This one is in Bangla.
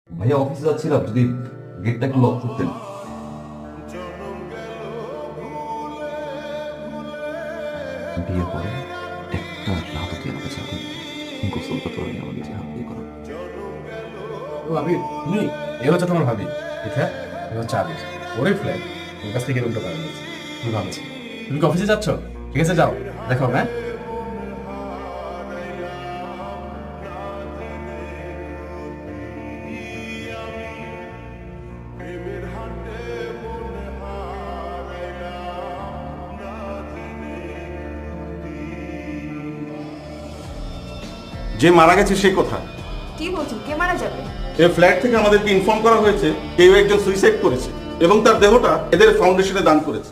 ভাইয়া অফিসে যাচ্ছিলাম, যদি গেটটা একটু লক করতেন। বিয়ের পরে একটা রাতও তুই আমাকে ছাড়তে গোসল করতে পারবি আমার নিজে হাত দিয়ে করা। ও ভাবি তুমি, এ হচ্ছে তোমার ভাবি। হ্যাঁ, এ হচ্ছে আবির, ওরই ফ্ল্যাট। ওর কাছ থেকে রুমটা পাওয়া গেছে। তুমি ভাবছি তুমি কি অফিসে যাচ্ছ? ঠিক আছে, যাও, দেখো। হ্যাঁ, যে মারা গেছে সে কোথায়? কি বলছেন, কে মারা যাবে? এই ফ্ল্যাট থেকে আমাদেরকে ইনফর্ম করা হয়েছে কেউ একজন সুইসাইড করেছে এবং তার দেহটা এদের ফাউন্ডেশনে দান করেছে।